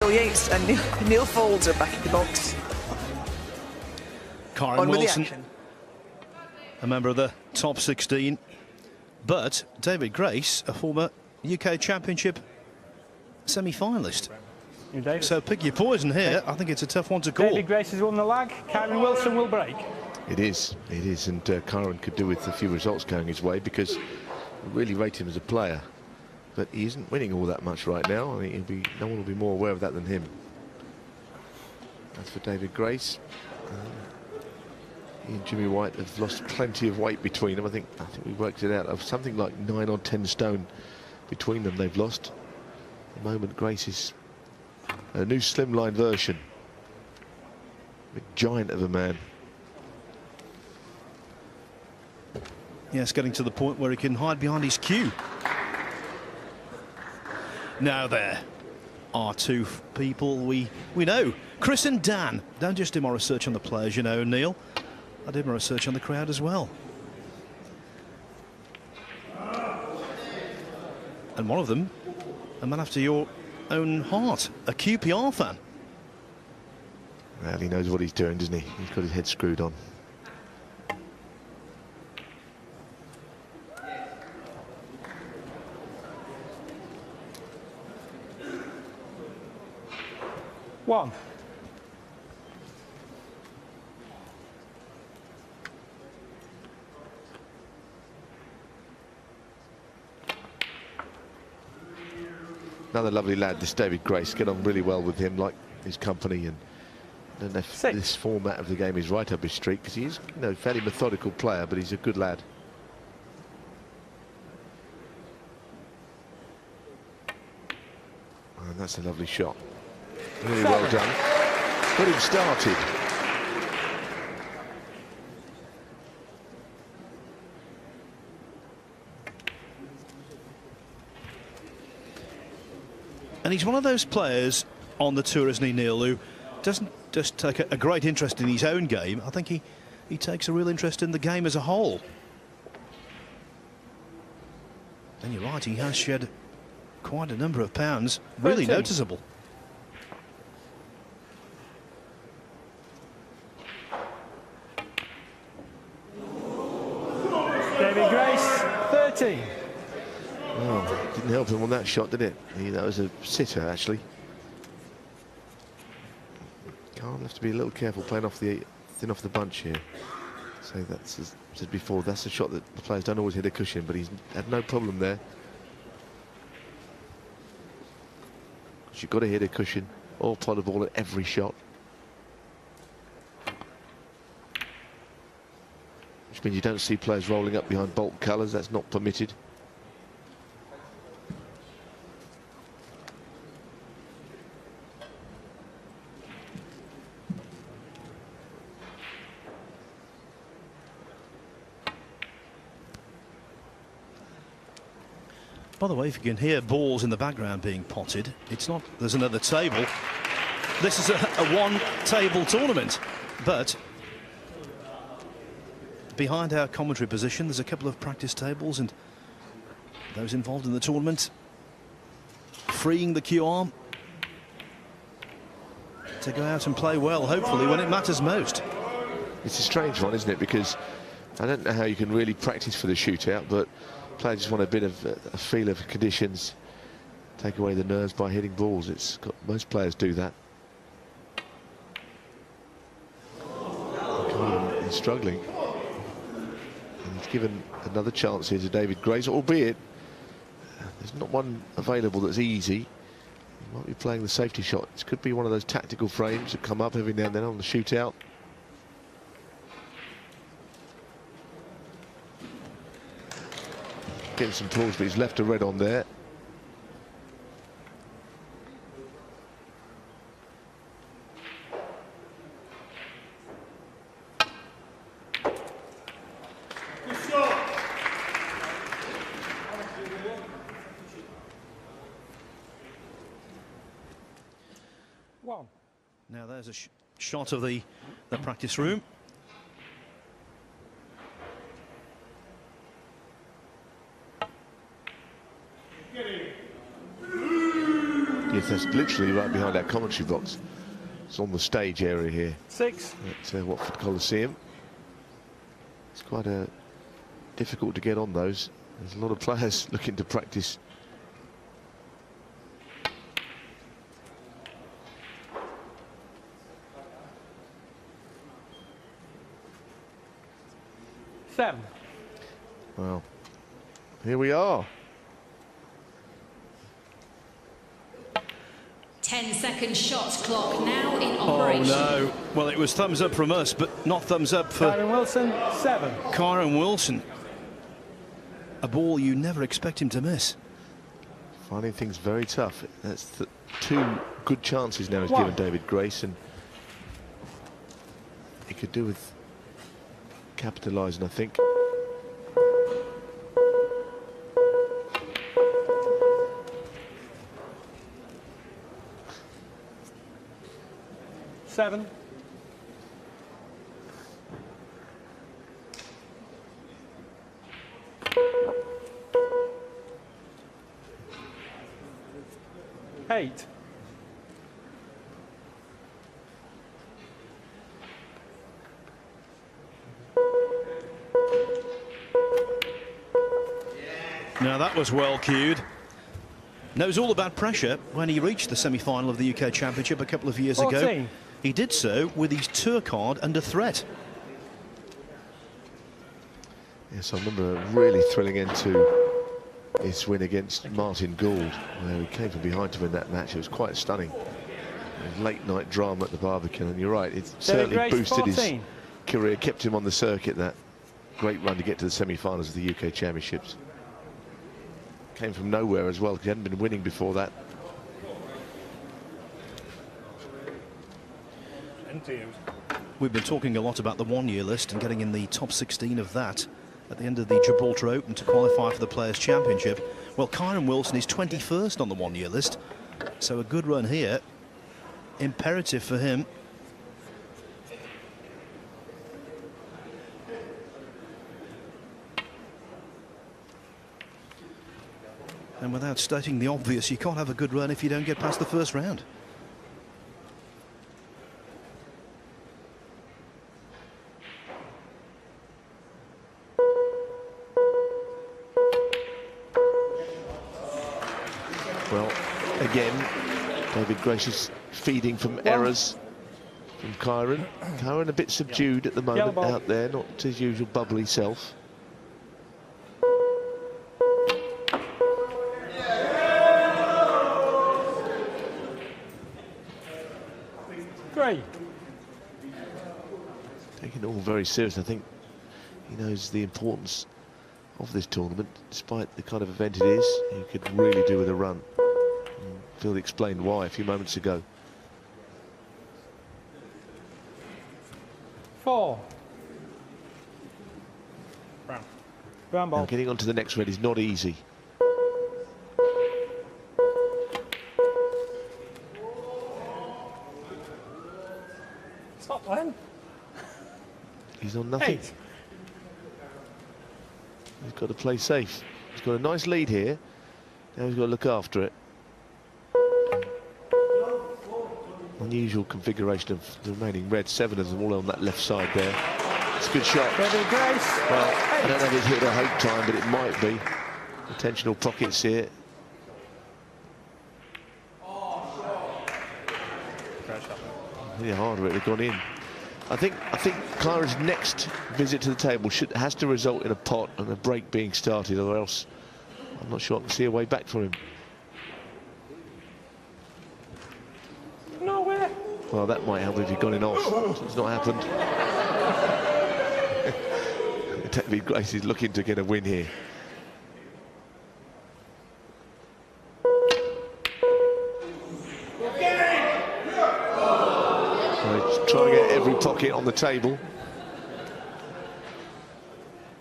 Yates and Neil Folds are back in the box. Kyren Wilson, a member of the top 16, but David Grace, a former UK Championship semi-finalist. So pick your poison here. I think it's a tough one to call. David Grace has won the lag. Kyren Wilson will break. It is, and Kyren could do with a few results going his way, because we really rate him as a player, but he isn't winning all that much right now. I mean, no one will be more aware of that than him. As for David Grace, he and Jimmy White have lost plenty of weight between them. I think we worked it out, of something like 9 or 10 stone between them they've lost. At the moment, Grace is a new slimline version, a giant of a man. Yes, getting to the point where he can hide behind his cue. Now there are two people we know. Chris and Dan. Don't just do my research on the players, you know, Neil. I did my research on the crowd as well. And one of them, a man after your own heart, a QPR fan. Well, he knows what he's doing, doesn't he? He's got his head screwed on. One. Another lovely lad, this David Grace. Get on really well with him, like his company, and I don't know if this format of the game is right up his street, because he's, you know, a fairly methodical player, but he's a good lad. And that's a lovely shot. Really well done. Got him started. And he's one of those players on the tour, isn't he, Neil, who doesn't just take a great interest in his own game. I think he takes a real interest in the game as a whole. And you're right, he has shed quite a number of pounds, really noticeable. David Grace, 13. Oh, didn't help him on that shot, did it? That was a sitter, actually. Can't have to be a little careful playing off the thin off the bunch here. So that's, as I said before, that's a shot that the players don't always hit a cushion, but he's had no problem there. You've got to hit a cushion or plot a ball at every shot. Which means you don't see players rolling up behind bolt colours. That's not permitted. By the way, if you can hear balls in the background being potted, it's not, there's another table. This is a one-table tournament, but behind our commentary position, there's a couple of practice tables, and those involved in the tournament freeing the cue arm to go out and play well, hopefully, when it matters most. It's a strange one, isn't it? Because I don't know how you can really practice for the shootout, but players just want a bit of a feel of conditions, take away the nerves by hitting balls. Most players do that. He's struggling. And he's given another chance here to David Grace, albeit there's not one available that's easy. He might be playing the safety shot. This could be one of those tactical frames that come up every now and then on the shootout. Getting some pulls, but he's left a red on there. One. Now there's a shot of the practice room. You contest literally right behind our commentary box. It's on the stage area here 6. at Watford Coliseum. It's quite difficult to get on those. There's a lot of players looking to practice. Seven. Well, here we are. 10-second shot clock now in operation. Oh no, well it was thumbs up from us, but not thumbs up for Kyren Wilson, 7. Kyren Wilson. A ball you never expect him to miss. Finding things very tough. That's two good chances now he's One. given David Grace, and he could do with capitalising, I think. Seven. Eight. Now that was well cued. Knows all about pressure when he reached the semi-final of the UK Championship a couple of years 14. ago. He did so with his tour card under threat. Yes, I remember a really thrilling end to his win against Martin Gould, where he came from behind to win that match. It was quite stunning. Late night drama at the Barbican, and you're right, it certainly Grace, boosted 14. his career, kept him on the circuit, that great run to get to the semi-finals of the UK Championships. Came from nowhere as well, because he hadn't been winning before that. We've been talking a lot about the one-year list and getting in the top 16 of that at the end of the Gibraltar Open to qualify for the Players' Championship. Well, Kyren Wilson is 21st on the one-year list, so a good run here, imperative for him. And without stating the obvious, you can't have a good run if you don't get past the first round. Well, again, David Grace is feeding from errors from Kyren. Kyren a bit subdued at the moment out there, not his usual bubbly self. Taking it all very serious. I think he knows the importance of this tournament, despite the kind of event it is. He could really do with a run. And Phil explained why a few moments ago. 4. Brown ball. Now, getting on to the next red is not easy. Stop then. He's on nothing. 8. He's got to play safe. He's got a nice lead here. Now he's got to look after it. Unusual configuration of the remaining red. 7 of them all on that left side there. It's a good shot. David Grace. Well, I don't know if it's hit a hope time, but it might be. Intentional pockets here. Really harder it had gone in. I think Kyren's next visit to the table has to result in a pot and a break being started, or else I'm not sure I can see a way back for him. Nowhere. Well, that might help if he'd gone in off. It's not happened. David Grace is looking to get a win here. Trying to get every pocket on the table.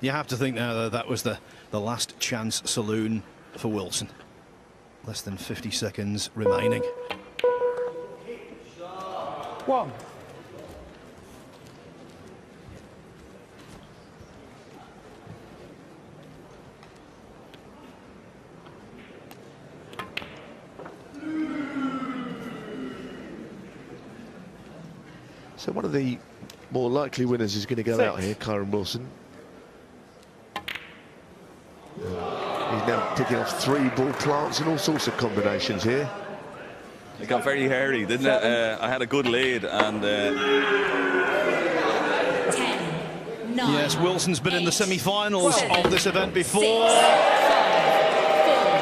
You have to think now that was the last chance saloon for Wilson. Less than 50 seconds remaining. 1. So one of the more likely winners is going to go 6. out here, Kyren Wilson. He's now picking off 3 ball plants and all sorts of combinations here. It got very hairy, didn't it? I had a good lead and... 10, 9, Yes, Wilson's been in the 8, semi-finals 7, of this event 6, before, 5,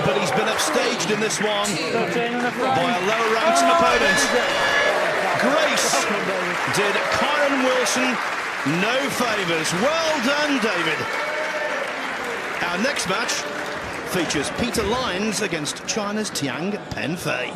4, but he's been upstaged in this one 13 and a frame. by a low-ranked opponent. Grace did Kyren Wilson no favours. Well done, David. Our next match features Peter Lines against China's Tiang Penfei.